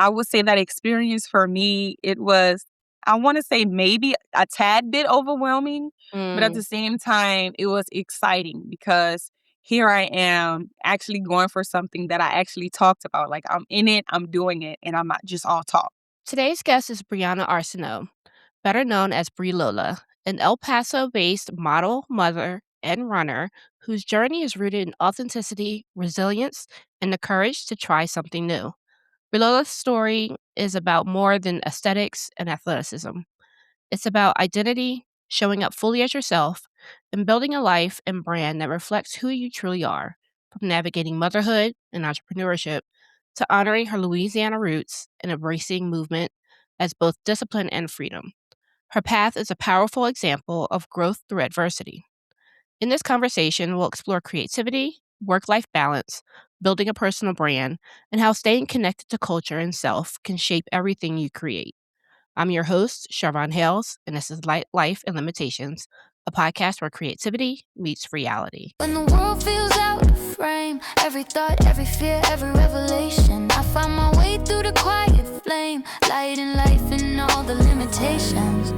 I would say that experience for me, it was, I want to say maybe a tad bit overwhelming, but at Mm. the same time, it was exciting because here I am actually going for something that I actually talked about. Like I'm in it, I'm doing it, and I'm not just all talk. Today's guest is Brianna Arsenault, better known as Brelola, an El Paso-based model, mother, and runner whose journey is rooted in authenticity, resilience, and the courage to try something new. Brilola's story is about more than aesthetics and athleticism. It's about identity, showing up fully as yourself, and building a life and brand that reflects who you truly are, from navigating motherhood and entrepreneurship to honoring her Louisiana roots and embracing movement as both discipline and freedom. Her path is a powerful example of growth through adversity. In this conversation, we'll explore creativity, work life balance, building a personal brand, and how staying connected to culture and self can shape everything you create. I'm your host, Charvon Hales, and this is Light Life and Limitations, a podcast where creativity meets reality. When the world feels out of frame, every thought, every fear, every revelation, I find my way through the quiet flame, lighting life in all the limitations.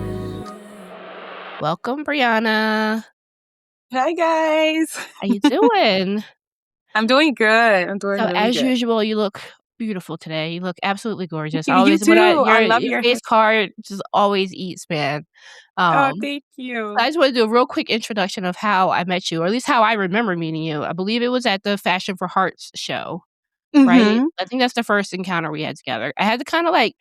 Welcome, Brianna. Hi guys. How you doing? I'm doing good. I'm doing So, really as good. usual, you look beautiful today. You look absolutely gorgeous. You Always, too. I love your your hair. face card just always eats, man. Oh, Um, thank I you. just want to do a real quick introduction of how I met you, or at least how I remember meeting you. I believe it was at the Fashion for Hearts show, right? Mhm. I think that's the first encounter we had together. I had to kind of like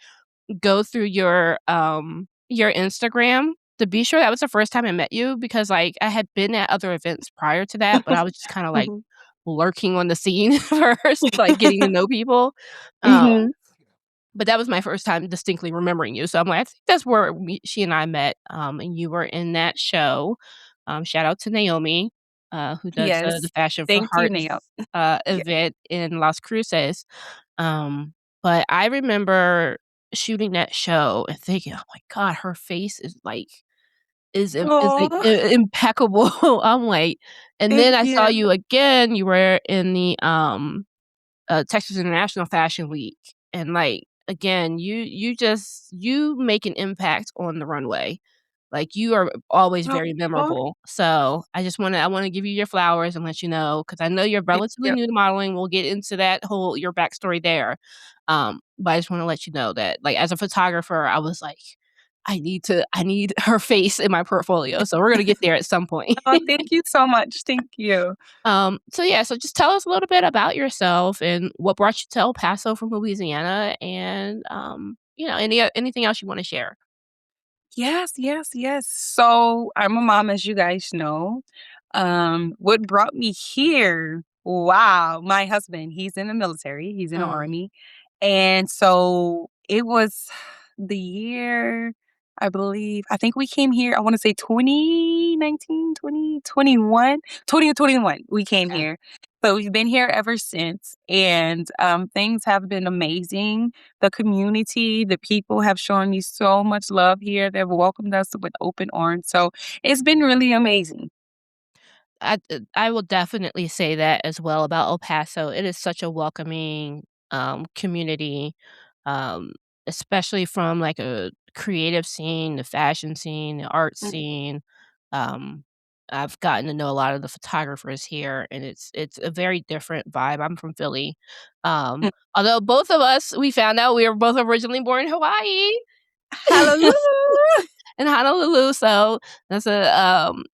go through your Instagram to be sure that was the first time I met you because, like, I had been at other events prior to that, but I was just kinda, like, Mhm. lurking on the scene first, like, getting to know people, um, Mhm. but that was my first time distinctly remembering you, so I'm like, I think that's where we she and I met, and you were in that show. Shout out to Naomi, who does the Yes. Fashion for Thank you, Hearts, Neil. Yeah. event in Las Cruces. But I remember shooting that show and thinking, "Oh my god, her face is like like Oh, impeccable." I'm like and then thank I saw you. you again, you were in the, Texas International Fashion Week, and, like, again, you make an impact on the runway. Like, you are always very Oh, memorable. So, I wanna give you your flowers and let you know because I know you're thank relatively you. new to modeling, we'll get into that whole your backstory there. But I just wanna let you know that, like, as a photographer, I was like, I need her face in my portfolio, so we're gonna get there at some point. Oh, thank you so much. Thank you. So yeah, so just tell us a little bit about yourself and what brought you to El Paso from Louisiana and, anything else you wanna share. Yes, yes, yes. So I'm a mom, as you guys know. What brought me here? Wow, my husband, he's in the military, he's in the Mm, army. And so it was the year, I believe, I think we came here, I want to say 2019, 2021, 2021, we came okay. here. So we've been here ever since. And things have been amazing. The community, the people have shown me so much love here. They've welcomed us with open arms. So it's been really amazing. I will definitely say that as well about El Paso. It is such a welcoming, community, um, especially from, like, a creative scene, the fashion scene, the art Mm, scene. Um, I've gotten to know a lot of the photographers here, and it's a very different vibe. I'm from Philly. mm. Although both of us, we found out we were both originally born in Hawaii. Hallelujah. In Honolulu, so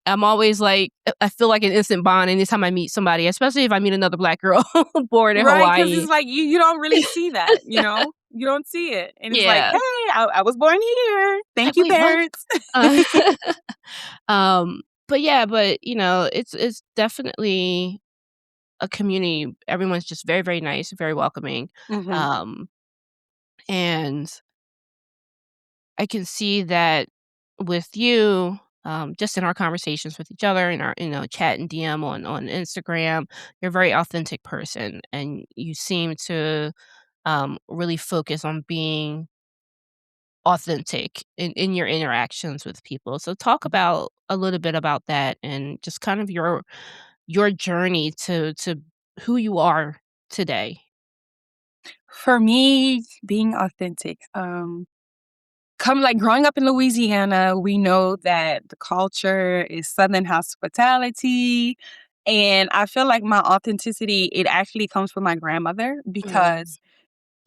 I'm always like I feel like an instant bond anytime I meet somebody, especially if I meet another Black girl born in Right, because Hawaii. it's like you don't really see that, you know? You don't see it. And it's like, Yeah. hey, I was born here. Like, Thank you, "Wait, what?" parents. Uh, but yeah, it's definitely a community. Everyone's just very, very nice, very welcoming, Mhm. um, and I can see that with you, just in our conversations with each other, in our chat and DM on Instagram, you're a very authentic person, and you seem to really focus on being authentic in your interactions with people. So talk about a little bit about that and just kind of your journey to who you are today. For me, being authentic, come like growing up in Louisiana, we know that the culture is Southern hospitality. And I feel like my authenticity, it actually comes from my grandmother Mm, because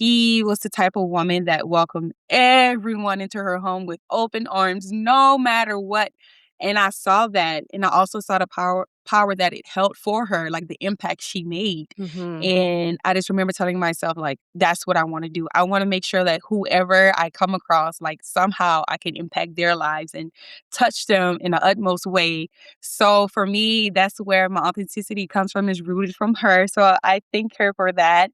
she was the type of woman that welcomed everyone into her home with open arms, no matter what. And I saw that, and I also saw the power that it held for her, like the impact she made. mhm, And I just remember telling myself, like, that's what I want to do. I want to make sure that whoever I come across, like somehow I can impact their lives and touch them in the utmost way. So for me, that's where my authenticity comes from, is rooted from her. So I thank her for that.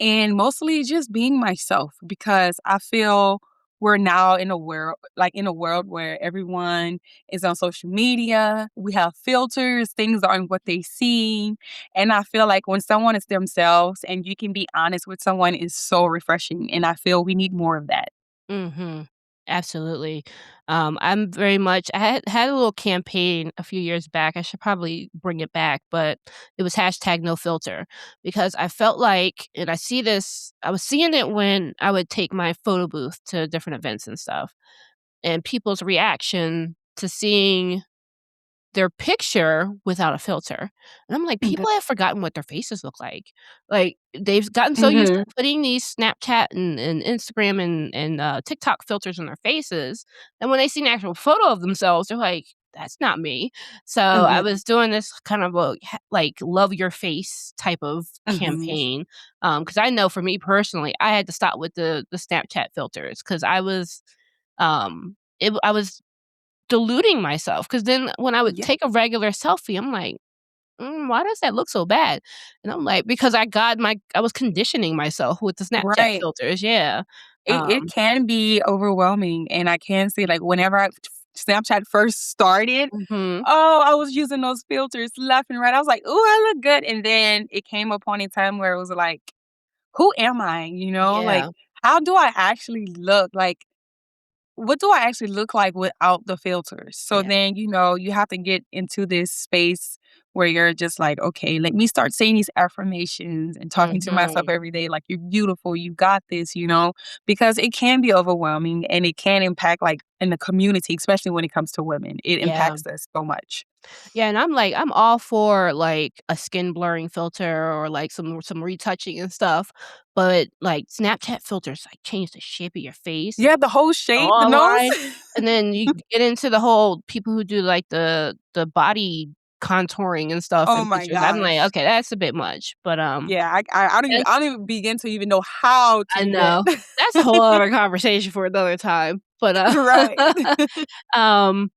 And mostly just being myself because I feel we're now in a world where everyone is on social media. We have filters, things aren't what they seem. And I feel like when someone is themselves and you can be honest with someone is so refreshing. And I feel we need more of that. mhm. Absolutely. I'm very much I had a little campaign a few years back, I should probably bring it back, but it was hashtag no filter because I felt like and I was seeing it when I would take my photo booth to different events and stuff, and people's reaction to seeing their picture without a filter. And I'm like, Mhm. people have forgotten what their faces look like. Like, they've gotten so used to Mhm. putting these Snapchat and Instagram and TikTok filters on their faces, and when they see an actual photo of themselves, they're like, "That's not me." So, I Mhm. was doing this kind of a like, love your face type of Mhm. campaign, because I know for me personally, I had to stop with the Snapchat filters because I was deluding myself because then when I would Yeah. take a regular selfie, I'm like, why does that look so bad?" And I'm like, "Because I was conditioning myself with the Snapchat Right. filters." Yeah. It Um can be overwhelming, and I can say, like, whenever Snapchat first started, Mhm. oh, I was using those filters left and right. I was like, "Ooh, I look good," and then it came upon a time where it was like, "Who am I?" You know? Like, Yeah. how do I actually look? Like, what do I actually look like without the filters? So Yeah. then, you have to get into this space where you're just like, okay, let me start saying these affirmations and talking to myself Mhm. every day, like, you're beautiful, you got this, because it can be overwhelming and it can impact, like, in the community, especially when it comes to women. It Yeah. impacts us so much. Yeah, and I'm like, I'm all for, like, a skin blurring filter or, like, some retouching and stuff, but, like, Snapchat filters, like, change the shape of your face, Yeah, the whole shape, the nose. jawline, and then you get into the whole people who do, like, the body contouring and stuff Oh in my pictures. I'm like, gosh. "Okay, that's a bit much," but, Yeah, I don't even begin to even know how to I do that. know. That's a whole other conversation for another time, but, Right. um,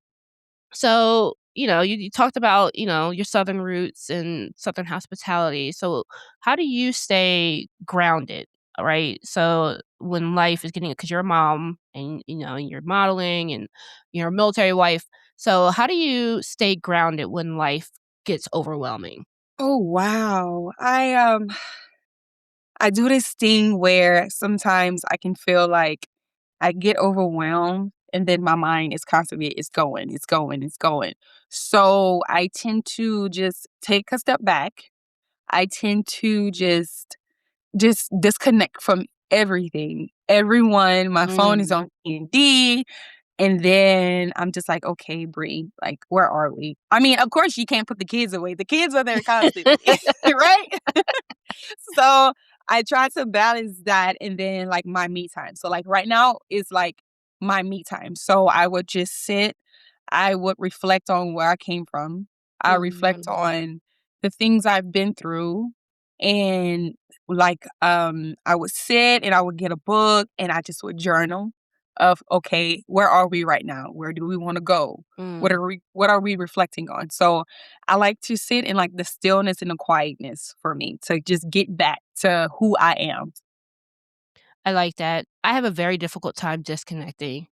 so, you talked about, your Southern roots and Southern hospitality, so how do you stay grounded, right? So, when life is getting because 'cause you're a mom and, you're modeling and you're a military wife, so how do you stay grounded when life gets overwhelming? Oh, wow. I do this thing where sometimes I can feel like I get overwhelmed and then my mind is constantly it's going, it's going, it's going. So I tend to just take a step back. I tend to just disconnect from everything. Everyone, my phone is Mm. on D&D. And then I'm just like, okay, Bree, like, where are we? I mean, of course, you can't put the kids away. The kids are there constantly, right? So I try to balance that and then like my me time. So like right now is like my me time. So I would just sit, I would reflect on where I came from. I reflect Mhm. on the things I've been through. And like I would sit and I would get a book and I just would journal of okay, where are we right now? Where do we want to go? What Mm. are we reflecting on? So I like to sit in like the stillness and the quietness for me to just get back to who I am. I like that. I have a very difficult time disconnecting.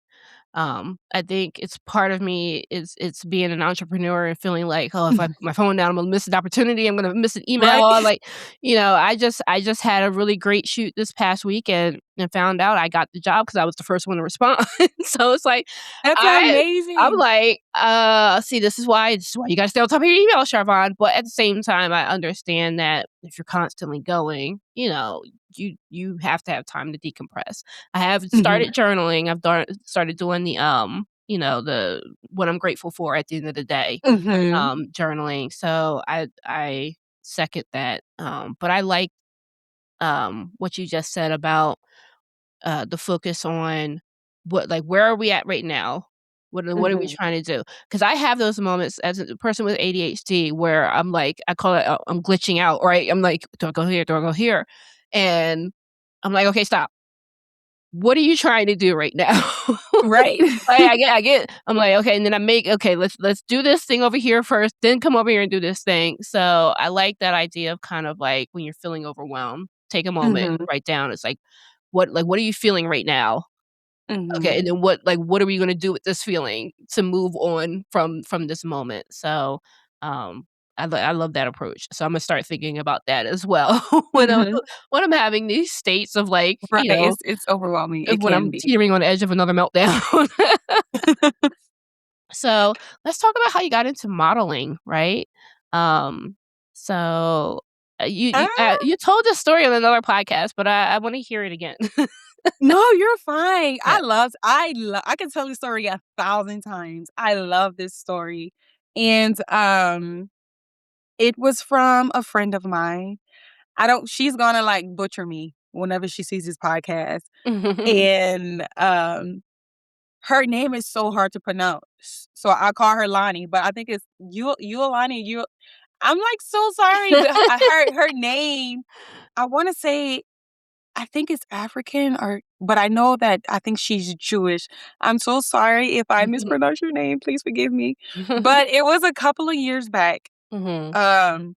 I think it's part of me is it's being an entrepreneur and feeling like, "Oh, if I put my phone down, I'm gonna miss an opportunity, I'm gonna miss an email," Right? or like, I just had a really great shoot this past weekend, and found out I got the job because I was the first one to respond. So it's like, That's I I'm amazing. like, see, this is why you gotta stay on top of your email, Charvon." But at the same time, I understand that if you're constantly going, you have to have time to decompress. I have Mhm. started journaling. I've started doing the what I'm grateful for at the end of the day, Mhm. journaling. So I second that. But I like what you just said about the focus on where are we at right now? What are we Mhm. trying to do? Because I have those moments as a person with ADHD where I'm like, I call it, I'm glitching out, right? I'm like, do I go here? Do I go here? And I'm like, okay, stop. What are you trying to do right now? Right. I'm like, okay, and then okay, let's do this thing over here first, then come over here and do this thing. So I like that idea of kind of like when you're feeling overwhelmed, take a moment, Mhm. write down. It's like, what are you feeling right now? Okay, Mhm. and then what are we gonna do with this feeling to move on from this moment? So, um, I love that approach. So Imma start thinking about that as well Mhm. when I'm having these states of like, Right, it's overwhelming, it when can I'm be. teetering on the edge of another meltdown. So, let's talk about how you got into modeling, right? Um, so, Ah, you told this story on another podcast, but I wanna hear it again. no, you're fine. Yeah. I can tell this story 1,000 times. I love this story, and, it was from a friend of mine. I don't she's gonna, like, butcher me whenever she sees this podcast, and, her name is so hard to pronounce, so I call her Lonnie, but I think it's Yualani, you I'm, like, so sorry, but I heard her name, I wanna say I think it's African but I know that I think she's Jewish. I'm so sorry if I mispronounce your name, please forgive me. But it was a couple of years back. Mhm, Um,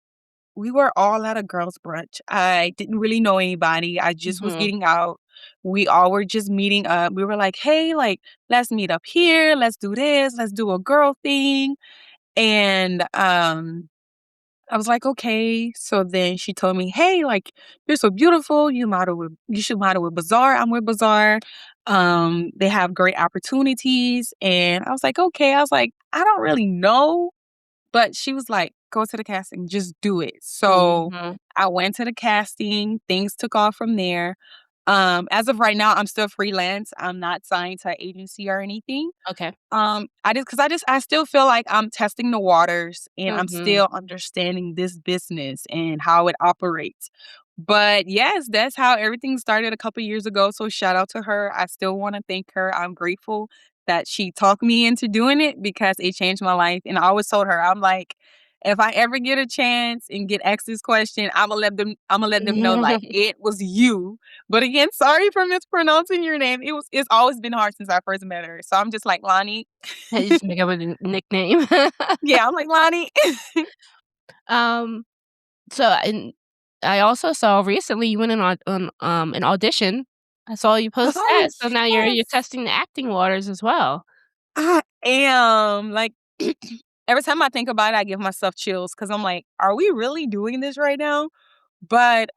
we were all at a girls' brunch. I didn't really know anybody. I just was mhm. getting out. We all were just meeting up. We were like, "Hey, like, let's meet up here. Let's do this. Let's do a girl thing." And I was like, "Okay." So then she told me, "Hey, like, you're so beautiful. You should model with Bazaar." I'm with Bazaar. They have great opportunities. And I was like, "Okay." I was like, "I don't really know." But she was like, "Go to the casting, just do it." So Mhm. I went to the casting. Things took off from there. As of right now, I'm still freelance. I'm not signed to an agency or anything. Okay. I still feel like I'm testing the waters and I'm Mhm. still understanding this business and how it operates. But yes, that's how everything started a couple years ago. So shout out to her. I still want to thank her. I'm grateful that she talked me into doing it because it changed my life. And I always told her, I'm like, if I ever get a chance and get asked this question, I'm gonna let them know like it was you. But again, sorry for mispronouncing your name. It's always been hard since I first met her. So I'm just like, Lonnie. You just make up a nickname. Yeah, I'm like, Lonnie. Um, and I also saw recently you went on an audition. I saw you post Oh, that, so now you're yes. testing the acting waters as well. I am. Like, every time I think about it, I give myself chills because I'm like, are we really doing this right now? But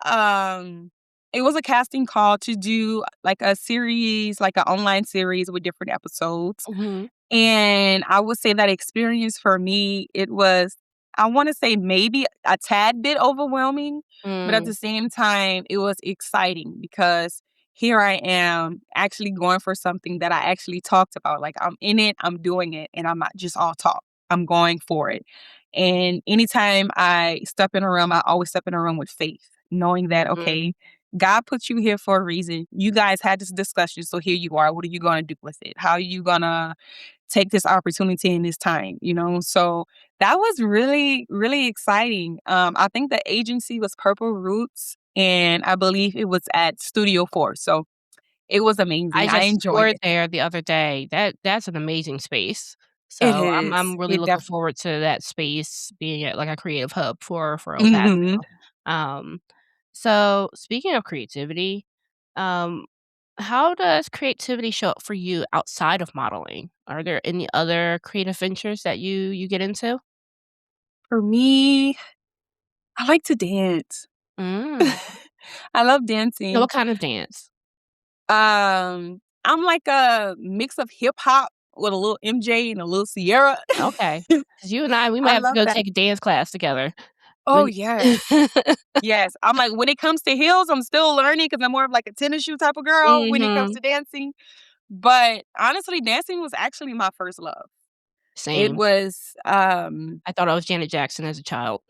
it was a casting call to do like a series, like an online series with different episodes. Mhm. And I would say that experience for me, it was, I want to say maybe a tad bit overwhelming, but at Mm, the same time, it was exciting because here I am actually going for something that I actually talked about. Like I'm in it, I'm doing it, and I'm not just all talk. I'm going for it. And anytime I step in a room, I always step in a room with faith, knowing that, mhm, okay, God put you here for a reason. You guys had this discussion, so here you are. What are you going to do with it? How are you going to take this opportunity in this time, you know? So that was really, really exciting. I think the agency was Purple Roots, and I believe it was at Studio 4. So it was I amazing. I just enjoyed toured it. there the other day. That's an amazing space. It So, I'm is. really It looking definitely. forward to that space being at, like, a creative hub for El Paso. Mhm. Um, so speaking of creativity, um, how does creativity show up for you outside of modeling? Are there any other creative ventures that you get into? For me, I like to dance. Mm. I love So dancing. what kind of dance? I'm like a mix of hip hop with a little MJ and a little Sierra. Okay. 'Cause you and we might I have to love go that. take a dance class together. Oh, We yes. Yes. I'm like, when it comes to heels, I'm still learning because I'm more of like a tennis shoe type of girl when it comes Mhm. to dancing. But honestly, dancing was actually my first love. It Same. was, I thought I was Janet Jackson as a child.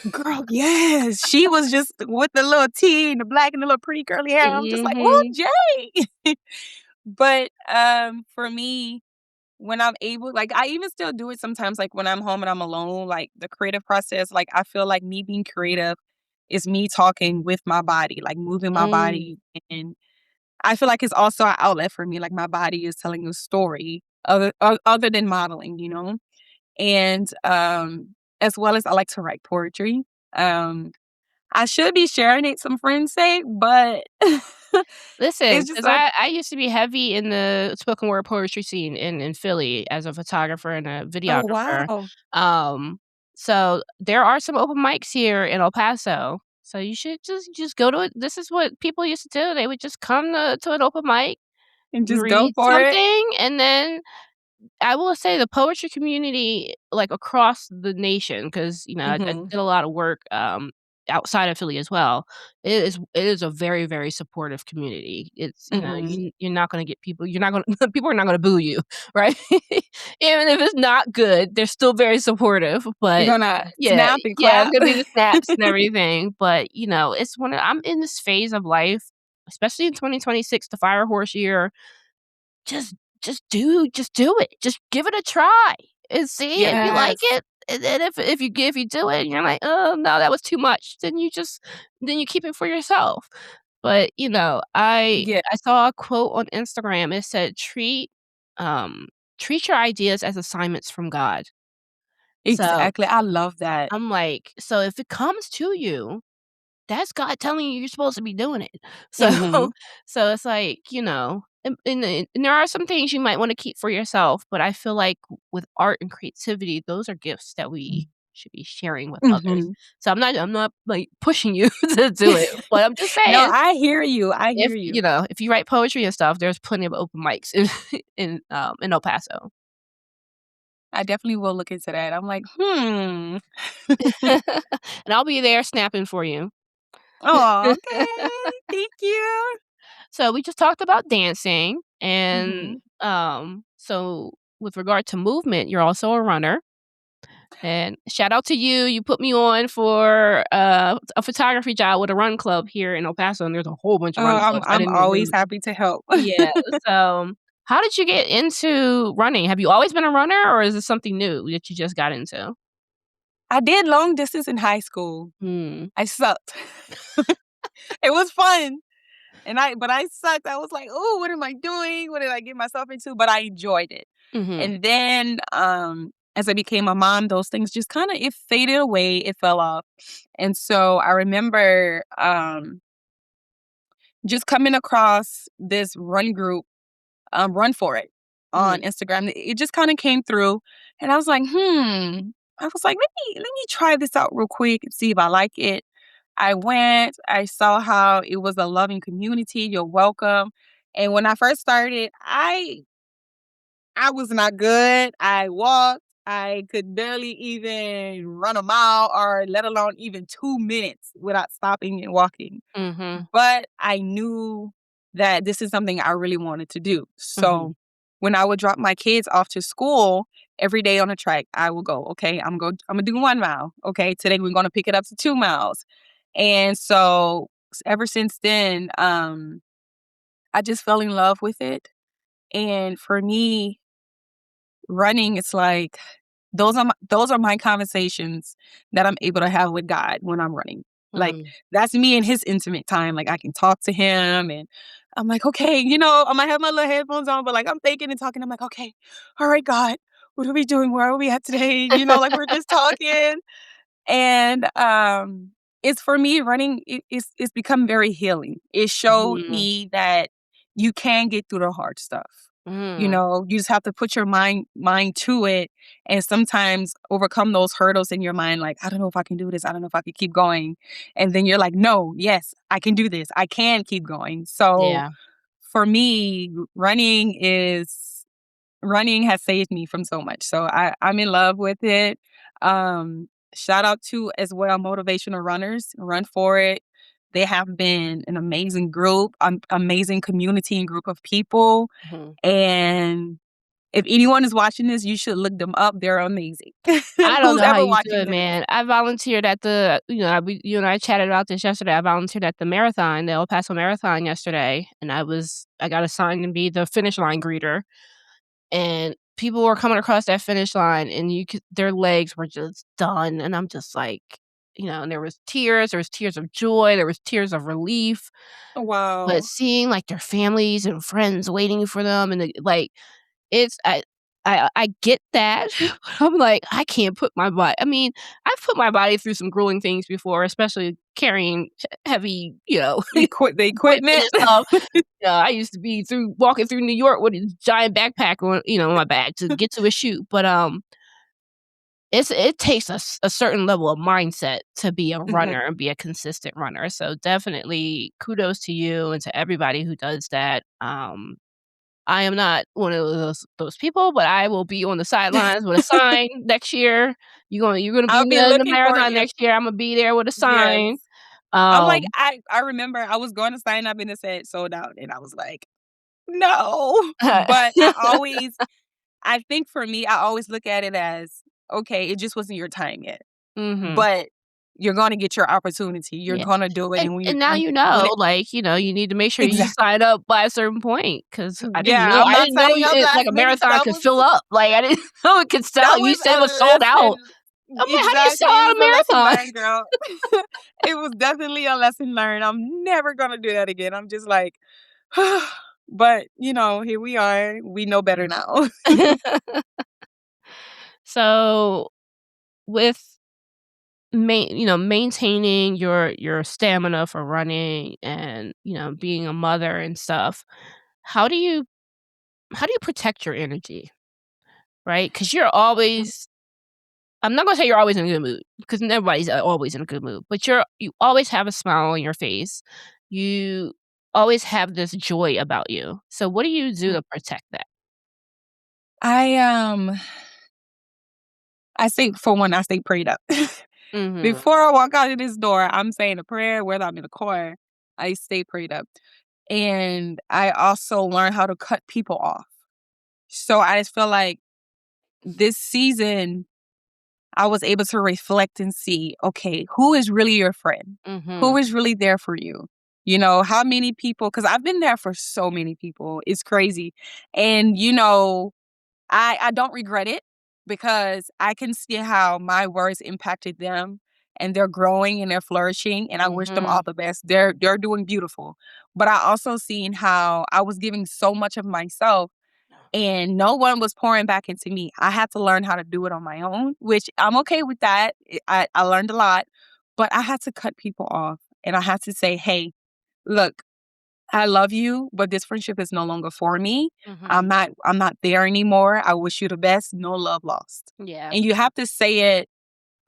girl, yes. She was just with the little tee and the black and the little pretty curly hair. I'm just like, "Ooh, Mhm. Jay." But, for me, when I'm able like, I even still do it sometimes, like, when I'm home and I'm alone, like, the creative process, like, I feel like me being creative is me talking with my body, like, moving my Mm. body, and I feel like it's also an outlet for me, like, my body is telling a story other than modeling, you know? And, as well as I like to write poetry. Um, I should be sharing it, some friends say, but Listen, it's just 'cause so I used to be heavy in the spoken word poetry scene in Philly as a photographer and a Oh, videographer. wow. Um, so there are some open mics here in El Paso. So you should just go to it. This is what people used to do. They would just come to an open mic, And just go read for it. something, and then I will say the poetry community, like, across the nation, because I Mhm, did a lot of work, outside of Philly as well. It is a very, very supportive community. It's mhm. you're not gonna get people you're not gonna people are not gonna boo you, right? Even if it's not good, they're still very supportive, You're but gonna yeah, snap and yeah, it's clap. gonna be the snaps and everything, but, it's I'm in this phase of life, especially in 2026, the fire horse year. Just just do it. Just give it a try and see if you like Yes. it, and then if you do it and you're like, "Oh, no, that was too much," then you keep it for yourself. But, Yeah, I saw a quote on Instagram. It said, um, treat your ideas as assignments from God." So, exactly. I love that. I'm like, so if it comes to you, that's God telling you you're supposed to be doing it. So Mhm, so it's like, and there are some things you might wanna keep for yourself, but I feel like with art and creativity, those are gifts that we should be sharing with others. mhm. So I'm not, like, pushing you to do it, but I'm just No, saying, I hear you, I if, hear you. if you write poetry and stuff, there's plenty of open mics in El Paso. I definitely will look into that. I'm like, "Hmm." And I'll be there snapping for you. Oh, okay. Thank you. So we just talked about dancing, and Mhm. so with regard to movement, you're also a runner. And shout out to you. You put me on for a photography job with a run club here in El Paso, and there's a whole bunch of Oh, run I'm clubs. I I'm didn't even always realize. happy to help. Yeah. So, how did you get into running? Have you always been a runner, or is this something new that you just got into? I did long distance in high school. Hmm. I sucked. It was fun, but I sucked. I was like, "Ooh, what am I doing? What did I get myself into?" But I enjoyed it. Mhm. And then, as I became a mom, those things just kinda it faded away, it fell off. And so I remember, just coming across this run group, Run For It on Mhm. Instagram. It just kinda came through, and I was like, "Hmm." I was like, "Let me try this out real quick and see if I like it." I went, I saw how it was a loving community, you're welcome, and when I first started, I was not good. I walked, I could barely even run a mile or let alone even 2 minutes without stopping and walking. Mhm. But I knew that this is something I really wanted to do. So Mhm. when I would drop my kids off to school every day on the track, I will go, okay, I'm gonna do 1 mile. Okay, today we're gonna pick it up to 2 miles. And so ever since then, I just fell in love with it. And for me, running, it's like those are my conversations that I'm able to have with God when I'm running. Like, Mhm. that's me and his intimate time. Like, I can talk to him and I'm like, "Okay," I might have my little headphones on, but, like, I'm thinking and talking. I'm like, "Okay, all right, God, what are we doing? Where are we at today?" Like, we're just talking. And, it's for me, running it's become very healing. It showed Mhm. me that you can get through the hard stuff. Mhm. You just have to put your mind to it and sometimes overcome those hurdles in your mind, like, "I don't know if I can do this. I don't know if I can keep going." And then you're like, "No, yes, I can do this. I can keep going." So Yeah. for me, running has saved me from so much. So I'm in love with it. Shout out to as well motivational runners. Run for it. They have been an amazing group, amazing community and group of people. Mhm. And if anyone is watching this, you should look them up. They're amazing. I don't Who's know how ever you do watching it, this? man. I volunteered at the you and I chatted about this yesterday. I volunteered at the marathon, the El Paso Marathon yesterday, and I got assigned to be the finish line greeter, and people were coming across that finish line, and you could their legs were just done, and I'm just like, and there was tears of joy, there was tears of relief, but Wow. seeing, like, their families and friends waiting for them and, it's I get that. I'm like, I can't put my body I mean, I've put my body through some grueling things before, especially carrying heavy, The equipment equipment. and stuff. I used to be walking through New York with a giant backpack on my back to get to a shoot, but, it takes a certain level of mindset to be a Mhm. runner and be a consistent runner, so definitely kudos to you and to everybody who does that. I am not one of those people, but I will be on the sidelines with a sign next year. You're gonna be I'll in be the looking for marathon you. next year, Imma be there with a Yes. sign. I'm like, Um I remember I was going to sign up and it said sold out, and I was like, "No." But I think for me, I always look at it as, okay, it just wasn't your time yet, Mhm. but you're gonna get your opportunity. You're Yeah, gonna do it, and and and now when it you need to make sure you exactly. sign up by a certain point because Yeah, I'm I not didn't know signing up like, last a minute because marathon could fill up, like, I didn't know it could sell. that You was said it a was sold lesson. out. I'm like, "How do you sell Exactly, it out was a a lesson marathon?" learned, girl. It was definitely a lesson learned. I'm never gonna do that again. I'm just like, but, here we are. We know better now. So, with maintaining your stamina for running and, being a mother and stuff, how do you how do you protect your energy, right? Because 'Cause you're always I'm not gonna say you're always in a good mood, because everybody's always in a good mood, but you always have a smile on your face. You always have this joy about you. So what do you do to protect that? I, I say for one, I stay prayed up. Mhm, Before I walk out of this door, I'm saying a prayer, whether I'm in the car, I stay prayed up. And I also learn how to cut people off. So I just feel like this season, I was able to reflect and see, okay, who is really your friend? Who mhm, is really there for you? How many people, because I've been there for so many people. It's crazy. And, I don't regret it because I can see how my words impacted them and they're growing and they're flourishing and I wish them all mhm. the best. They're doing beautiful. But I also seen how I was giving so much of myself and no one was pouring back into me. I had to learn how to do it on my own, which I'm okay with that. I learned a lot, but I had to cut people off and I had to say, "Hey, look, I love you, but this friendship is no longer for me. Mhm. I'm not there anymore. I wish you the best. No love lost." Yeah. And you have to say it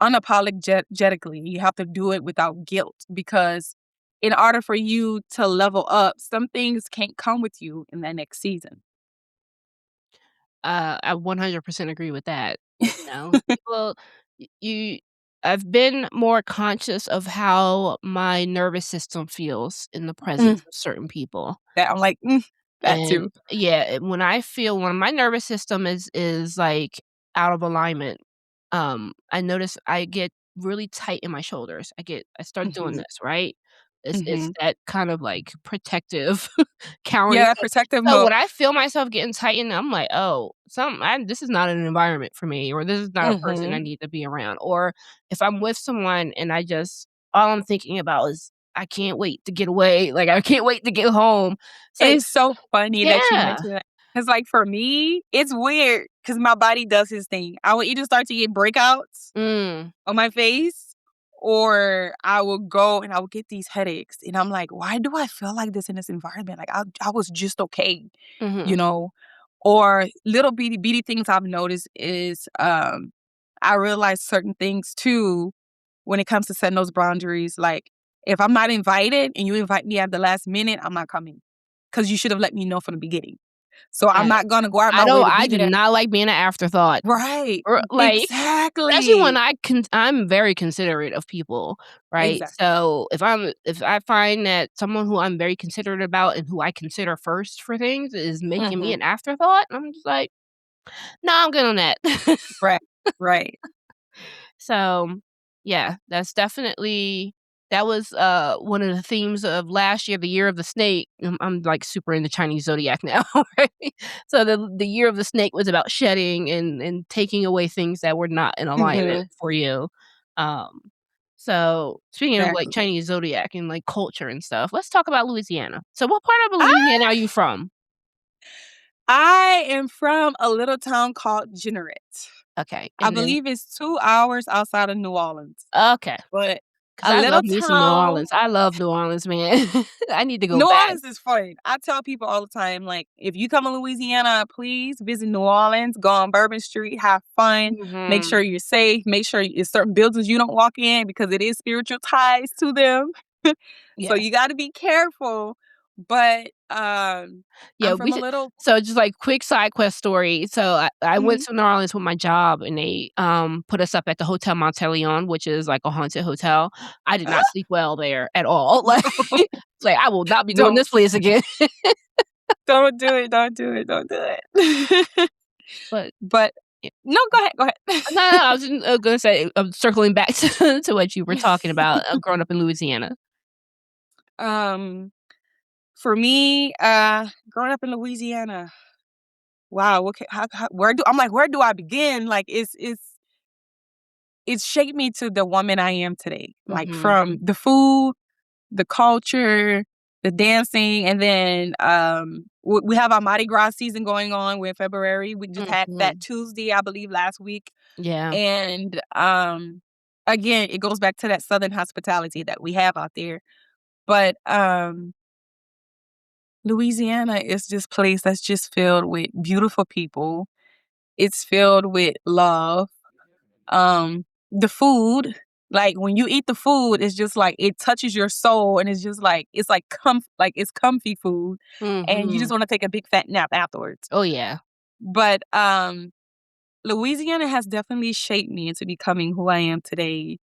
unapologetically. You have to do it without guilt because in order for you to level up, some things can't come with you in that next season. I 100% agree with that. People y you I've been more conscious of how my nervous system feels in the Mm, presence of certain people. that I'm like, that And too. yeah, when my nervous system is like out of alignment, I notice I get really tight in my shoulders. I start doing Mhm, this, right? It's mhm. that kind of like protective cowering Yeah, that thing. protective So mode. when I feel myself getting tightened, I'm like, oh, this is not an environment for me, or this is not a person I Mhm. need to be around. Or if I'm with someone and all I'm thinking about is I can't wait to get away. Like I can't wait to get home. It's like, It's so funny that you yeah. mentioned that. Cause like, for me, it's weird because my body does his thing. I will either start to get breakouts Mm, on my face, or I will go and I will get these headaches, and I'm like, "Why do I feel like this in this environment? Like, I was just okay," you mhm, know? Or little bitty things I've noticed is, I realize certain things too when it comes to setting those boundaries, like, if I'm not invited and you invite me at the last minute, I'm not coming. because you should have let me know from the beginning. So I'm Yeah. not gonna go out my way to I be do there. not like being an afterthought. Right. Or, like, especially when Exactly. I'm very considerate of people, right? Exactly. So, if I find that someone who I'm very considerate about and who I consider first for things is making me Mhm. an afterthought, I'm just like, "No, I'm good on that." Right. Right. So, yeah, that's definitely that was, one of the themes of last year, the year of the snake. I'm, like, super into Chinese zodiac now, right? So the year of the snake was about shedding and taking away things that were not in alignment Mhm. for you. Um, so speaking of, like, Exactly. Chinese zodiac and, like, culture and stuff, let's talk about Louisiana. So what part of I Louisiana are you from? I am from a little town called Jeanerette. Okay, I and then believe it's 2 hours outside of New Orleans, okay, but 'cause a I little love me some New town. Orleans. I love New Orleans, man. I need to go New back. Orleans is fun. I tell people all the time, like, if you come to Louisiana, please visit New Orleans, go on Bourbon Street, have fun, make Mhm. sure you're safe, make sure it's certain buildings you don't walk in because it is spiritual ties to them. So Yes. you gotta be careful. But Yeah, I'm we from a should little. so just, like, quick side quest story. So I went Mhm. to New Orleans with my job, and they, put us up at the Hotel Monteleone, which is like a haunted hotel. I did not sleep well there at all. Like it's like, I will not be doing Don't this place again. don't do it, don't do it, don't do it. But But yeah. no, go ahead, go ahead. No, no, I was just, gonna say, circling back to what you were talking about, growing up in Louisiana. Um, for me, growing up in Louisiana, wow, what how where do I begin? Like it's shaped me to the woman I am today. Like Mhm, from the food, the culture, the dancing, and then we have our Mardi Gras season going on. We're in February. We just had that mhm. Tuesday, I believe, last week. Yeah. And again, it goes back to that southern hospitality that we have out there. But Louisiana is this place that's just filled with beautiful people. It's filled with love. The food, like when you eat the food, it's just like it touches your soul and it's just like it's like it's comfy food and you just Mhm. want to take a big fat nap afterwards. Oh, yeah. But Louisiana has definitely shaped me into becoming who I am today.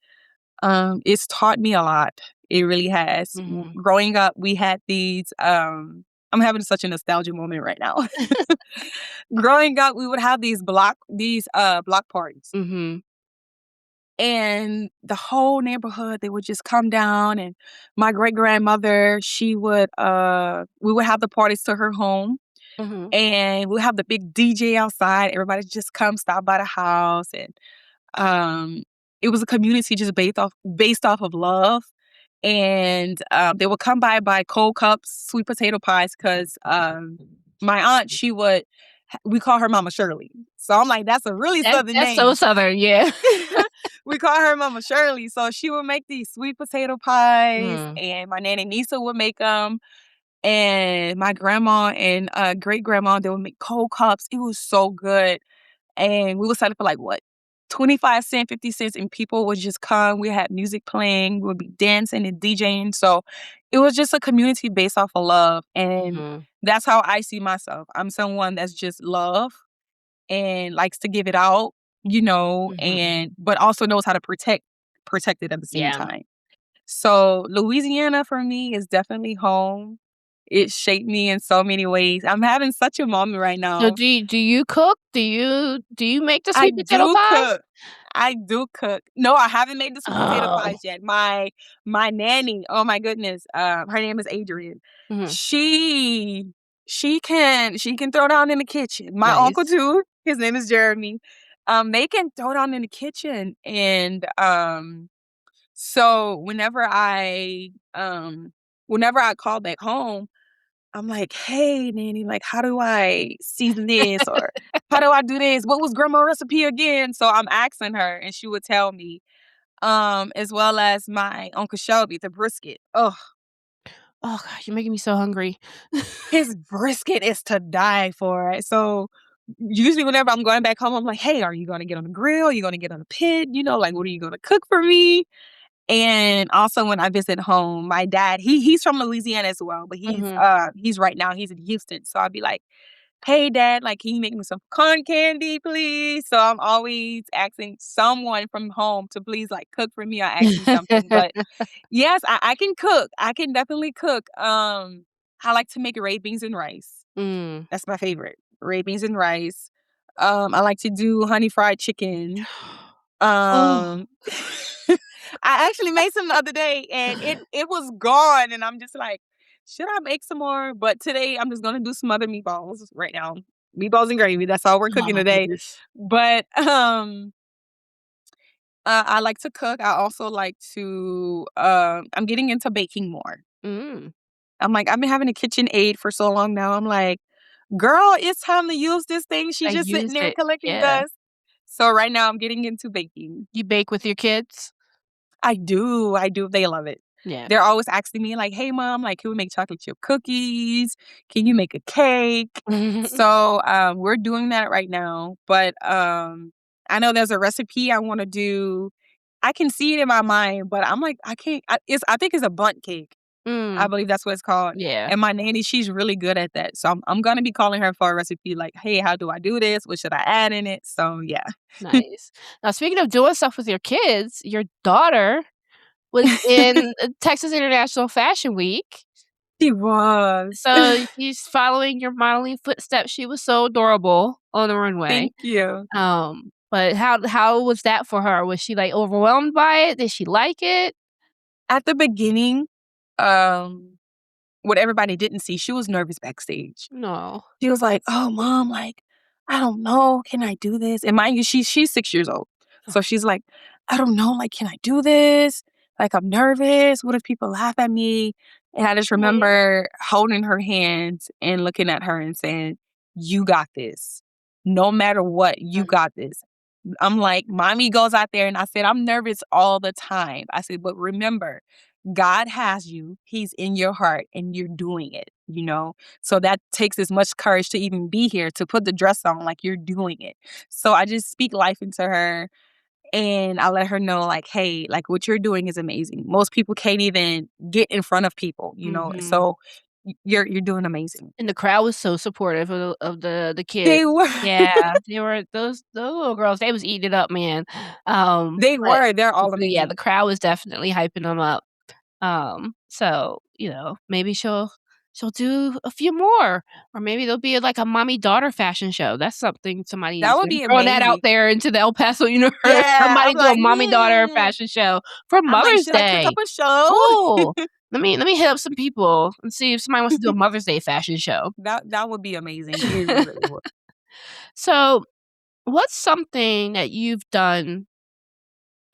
It's taught me a lot. It really has. Mhm. Growing up, we had these I'm having such a nostalgia moment right now. Growing up, we would have these block parties. Mhm. And the whole neighborhood, they would just come down and my great grandmother, we would have the parties to her home Mhm. and we'll have the big DJ outside. Everybody just come stop by the house and um it was a community just based off of love. And they would come by buy cold cups, sweet potato pies, because my aunt, we call her Mama Shirley. So I'm like, that's a really southern That's so name. Southern, yeah. We call her Mama Shirley. So she would make these sweet potato pies, Mm. and my nanny Nisa would make them, and my grandma and great grandma, they would make cold cups. It was so good, and we would sell it for like what, 25 cents, 50 cents, and people would just come. We had music playing, we would be dancing and DJing. So it was just a community based off of love, and Mhm. that's how I see myself. I'm someone that's just love and likes to give it out, Mhm. and but also knows how to protect it at the same Yeah. time. So Louisiana for me is definitely home. It shaped me in so many ways. I'm having such a moment right So now. do you cook? Do you make the I sweet potato do pies? cook. I do cook. No, I haven't made the sweet potato Oh. pies yet. My nanny, oh my goodness, her name is Adrian. Mhm. She she can throw down in the kitchen. My uncle Nice. too, his name is Jeremy. They can throw down in the kitchen, and so whenever I call back home, I'm like, "Hey, nanny, like, how do I season this or how do I do this? What was grandma recipe again?" So I'm asking her, and she would tell me. As well as my Uncle Shelby, the brisket. Oh, Oh god, you're making me so hungry. his brisket is to die for. So usually whenever I'm going back home, I'm like, "Hey, are you gonna get on the grill? Are you gonna get on the pit? Like, what are you gonna cook for me?" And also when I visit home, my dad, he's from Louisiana as well, but Mhm. he's right now he's in Houston. So I'd be like, "Hey dad, like can you make me some corn candy, please?" So I'm always asking someone from home to please like cook for me or ask me something. But yes, I can cook. I can definitely cook. I like to make red beans and rice. Mm. That's my favorite. Red beans and rice. I like to do honey fried chicken. Oh. Um, I actually made some the other day and it was gone, and I'm just like, should I make some more? But today I'm just gonna do some other meatballs right now. Meatballs and gravy. That's all we're Oh cooking my today. goodness. But I like to cook. I also like to. I'm getting into baking more. Mm. I'm like, I've been having a kitchen aid for so long now. I'm like, girl, it's time to use this thing. She's I just sitting used there it. collecting Yeah. dust. So right now I'm getting into baking. You bake with your kids? I do, they love it. Yeah. They're always asking me like, "Hey, mom, like, can we make chocolate chip cookies? Can you make a cake?" So, we're doing that right now, but, I know there's a recipe I wanna do. I can see it in my mind, but I'm like, I can't I think it's a bundt cake. I Mm. believe that's what it's called, Yeah. and my nanny, she's really good at that, so I'm gonna be calling her for a recipe like, "Hey, how do I do this? What should I add in it?" So, yeah. Nice. Now speaking of doing stuff with your kids, your daughter was in, Texas International Fashion Week. She was. So she's following your modeling footsteps. She was so adorable on the runway. Thank you. But how was that for her? Was she, like, overwhelmed by it? Did she like it? At the beginning, um, what everybody didn't see, she was nervous backstage. No. She was like, "Oh, mom, like, I don't know, can I do this?" And mind you, she's 6 years old. So she's like, "I don't know, like, can I do this? Like, I'm nervous. What if people laugh at me?" And I just Mhm. remember holding her hands and looking at her and saying, "You got this. No matter what, you Mhm. got this." I'm like, "Mommy goes out there," and I said, "I'm nervous all the time." I said, "But remember, God has you. He's in your heart and you're doing it, you know? So that takes as much courage to even be here, to put the dress on like you're doing it." So I just speak life into her and I let her know, like, hey, like what you're doing is amazing. Most people can't even get in front of people, you know? Mhm. So you're doing amazing. And the crowd was so supportive of the kids. They were. Yeah, they were those little girls, they was eating it up, man. They But were. They're all yeah, the amazing. crowd was definitely hyping them up. So, maybe she'll do a few more, or maybe there'll be, like, a mommy-daughter fashion show. That's something That somebody would I'm be throwing that out amazing. there into the El Paso universe. Yeah. Somebody I'm do a like, mommy-daughter fashion show for I'm like, Mother's should I cook up Day. a show? Oh, let me hit up some people and see if somebody wants to do a Mother's Day fashion show. That would be amazing. It really would. So, what's something that you've done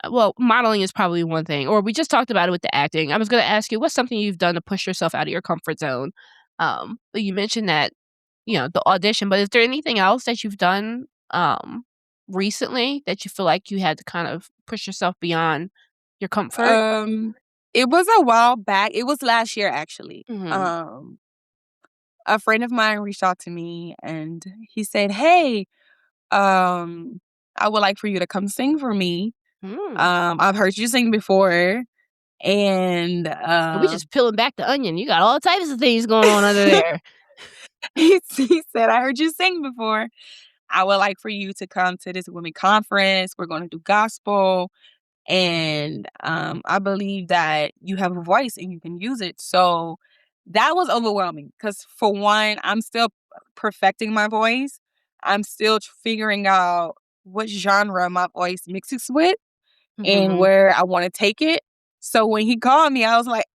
well, modeling is probably one thing, or we just talked about it with the acting. I was gonna ask you, what's something you've done to push yourself out of your comfort zone? But you mentioned that, the audition, but is there anything else that you've done, recently that you feel like you had to kind of push yourself beyond your comfort? Um, it was a while back. It was last year actually. Mhm. A friend of mine reached out to me and he said, "Hey, um, I would like for you to come sing for me. Mm. I've heard you sing before." And So we just peeling back the onion. You got all types of things going on under there. he said, "I heard you sing before. I would like for you to come to this women conference. We're going to do gospel. And I believe that you have a voice and you can use it." So that was overwhelming because, for one, I'm still perfecting my voice. I'm still figuring out what genre my voice mixes with and Mhm. where I want to take it. So when he called me, I was like,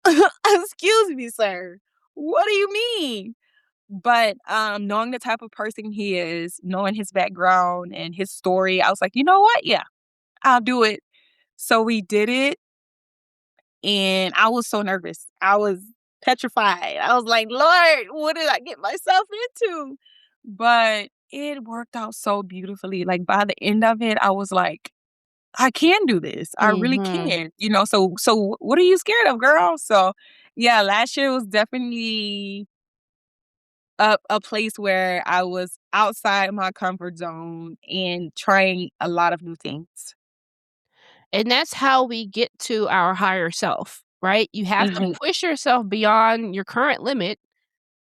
"Excuse me, sir. What do you mean?" But knowing the type of person he is, knowing his background and his story, I was like, you know what? Yeah, I'll do it. So we did it, and I was so nervous. I was petrified. I was like, "Lord, what did I get myself into?" But it worked out so beautifully. Like by the end of it, I was like, "I can do this. I really Mhm. can." So what are you scared of, girl? So yeah, last year was definitely a place where I was outside my comfort zone and trying a lot of new things. And that's how we get to our higher self, right? You have to Mhm. push yourself beyond your current limit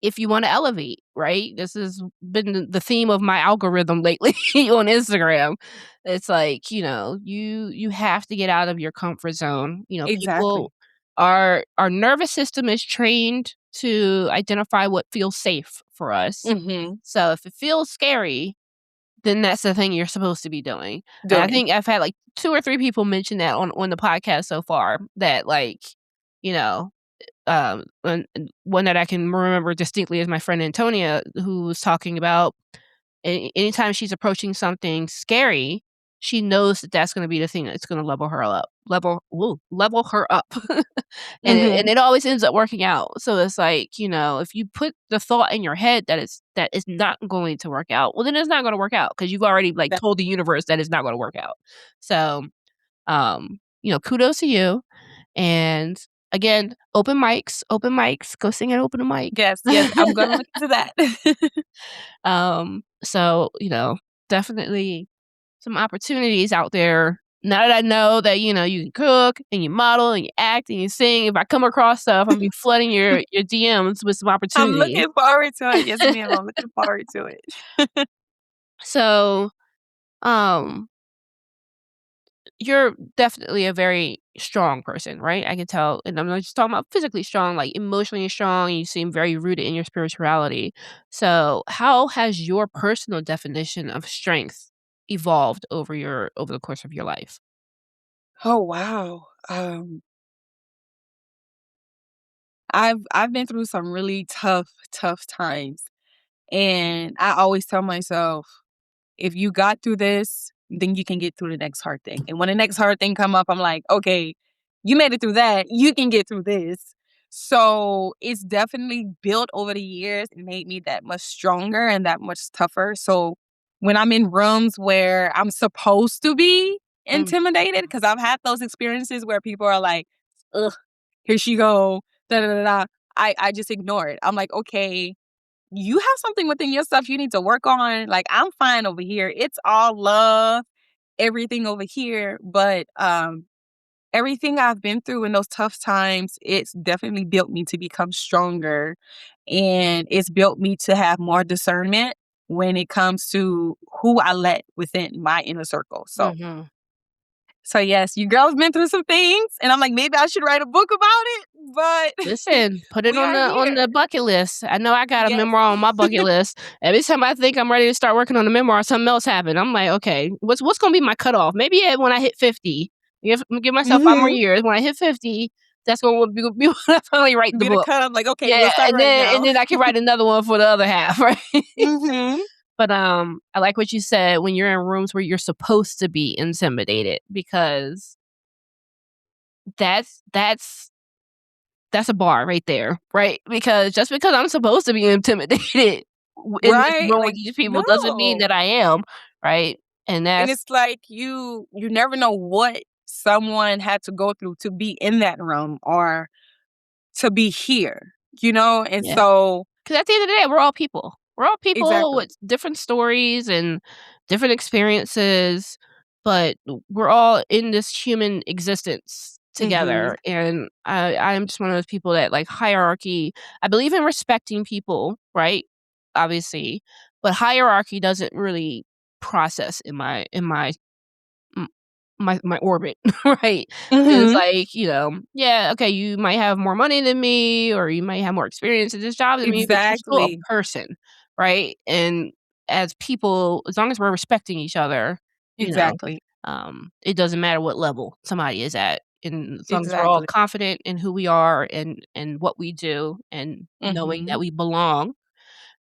if you wanna elevate, right? This has been the theme of my algorithm lately on Instagram. It's like, you have to get out of your comfort zone. Exactly. People our nervous system is trained to identify what feels safe for us. Mhm. So if it feels scary, then that's the thing you're supposed to be doing. And I Doing. think I've had, like, 2 or 3 people mention that on the podcast so far that, like, you know, and one that I can remember distinctly is my friend Antonia, who was talking about anytime she's approaching something scary, she knows that that's gonna be the thing that's gonna level her up. And Mhm. it always ends up working out. So it's like, if you put the thought in your head that is not going to work out, well, then it's not gonna work out because 'cause you've already, like, That told the universe that it's not gonna work out. So, kudos to you. And again, open mics, go sing at open mic. Yes, yes, I'm gonna look into that. So, definitely some opportunities out there. Now that I know that, you can cook and you model and you act and you sing, if I come across stuff, I'm gonna be flooding your DMs with some I'm opportunities. looking forward to it. Yes, ma'am, I'm looking forward to it. So, um, you're definitely a very strong person, right? I can tell, and I'm not just talking about physically strong, like emotionally strong. You seem very rooted in your spirituality. So, how has your personal definition of strength evolved over the course of your life? Oh, wow. I've been through some really tough times, and I always tell myself, if you got through this, then you can get through the next hard thing. And when the next hard thing come up, I'm like, okay, you made it through that. You can get through this. So it's definitely built over the years and made me that much stronger and that much tougher. So when I'm in rooms where I'm supposed to be Mm, intimidated, because I've had those experiences where people are like, ugh, here she go, da da da da. I just ignore it. I'm like, okay, you have something within yourself you need to work on. Like, I'm fine over here. It's all love, everything over here. But everything I've been through in those tough times, it's definitely built me to become stronger. And it's built me to have more discernment when it comes to who I let within my inner circle. mhm. So yes, you girls been through some things, and I'm like, maybe I should write a book about it, but Listen, put it we on are the here. bucket list. I know I got a Yes. memoir on my bucket list. Every time I think I'm ready to start working on the memoir, something else happened. I'm like, "Okay, what's gonna be my cutoff? Maybe when I hit 50. Give myself 5 more Hmm. years. When I hit 50, that's gonna be when I finally write the Be the book." cut. I'm like, okay, Yeah, we'll start and right then now. I can write another one for the other half, right? Hmm. But, I like what you said when you're in rooms where you're supposed to be intimidated because that's that's a bar right there, right? Because just because I'm supposed to be intimidated in this Right? room with Like, these people doesn't mean no. that I am, right? And And that's it's like you never know what someone had to go through to be in that room or to be here, you know? And yeah. so 'Cause at the end of the day, we're all people. We're all people exactly. with different stories and different experiences, but we're all in this human existence Hmm. together, and I'm just one of those people that, like, hierarchy. I believe in respecting people, right? Obviously, but hierarchy doesn't really process in my m my orbit, right? It's Hmm. like, yeah, okay, you might have more money than me, or you might have more experience at this job than me, but you're still a Exactly. person, right? And as people, as long as we're respecting each other, you know, Exactly. it doesn't matter what level somebody is at, and as long as we're all Exactly. confident in who we are and what we do and knowing Hmm. that we belong,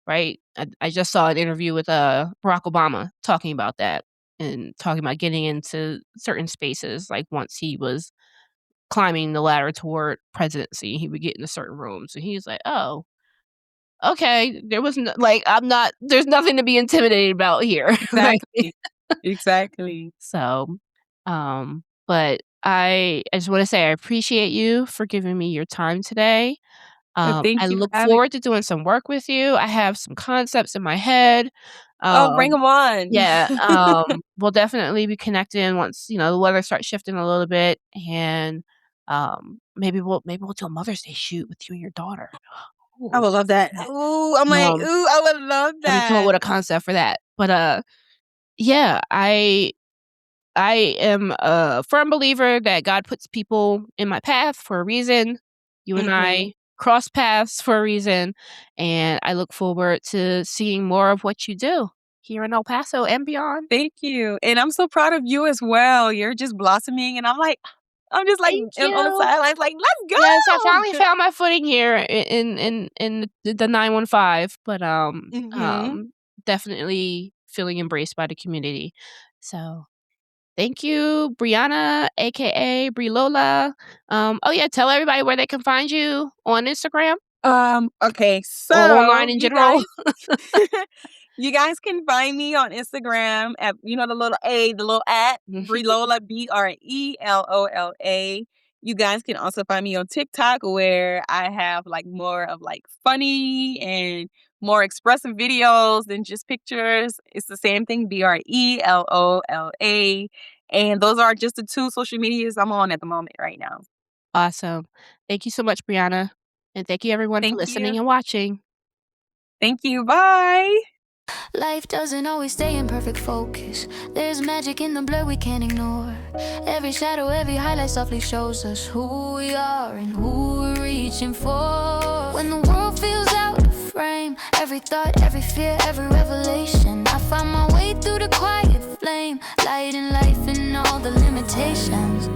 right? I just saw an interview with, Barack Obama talking about that and talking about getting into certain spaces, like, once he was climbing the ladder toward presidency, he would get into certain rooms, and he's like, "Oh, okay, there was like, I'm not there's nothing to be intimidated about here." Right? Exactly. Exactly. So, but I just wanna say I appreciate you for giving me your time today. I Thank you for look having forward to doing some work with you. I have some concepts in my head. Oh, bring Um, 'em on. yeah, we'll definitely be connecting once, the weather starts shifting a little bit, and, maybe we'll do a Mother's Day shoot with you and your daughter. I Ooh, would love that. that. Ooh, I'm like, Um, ooh, I would love Let me come up with that. a concept for that. But, yeah, I am a firm believer that God puts people in my path for a reason. You and Mhm. I cross paths for a reason, and I look forward to seeing more of what you do here in El Paso and beyond. Thank you, and I'm so proud of you as well. You're just blossoming, and I'm just, like, Thank on the you. sidelines like, Yes, I "Let's finally go!" found my footing here in the 915, but, Mhm. definitely feeling embraced by the community. So, thank you, Brianna, AKA Brelola. Oh, yeah, tell everybody where they can find you on Instagram Okay, or so online in you general. guys you guys can find me on Instagram at, the little A, the little at Brelola, Brelola. You guys can also find me on TikTok where I have like more of like funny and more expressive videos than just pictures. It's the same thing, Brelola. And those are just the two social medias I'm on at the moment right now. Awesome. Thank you so much, Brianna, and thank you everyone for Thank listening you. and watching. Thank you. Bye. Life doesn't always stay in perfect focus. There's magic in the blur we can't ignore. Every shadow, every highlight softly shows us who we are and who we're reaching for. When the world feels out of frame, every thought, every fear, every revelation, I find my way through the quiet flame, light in life and all the limitations.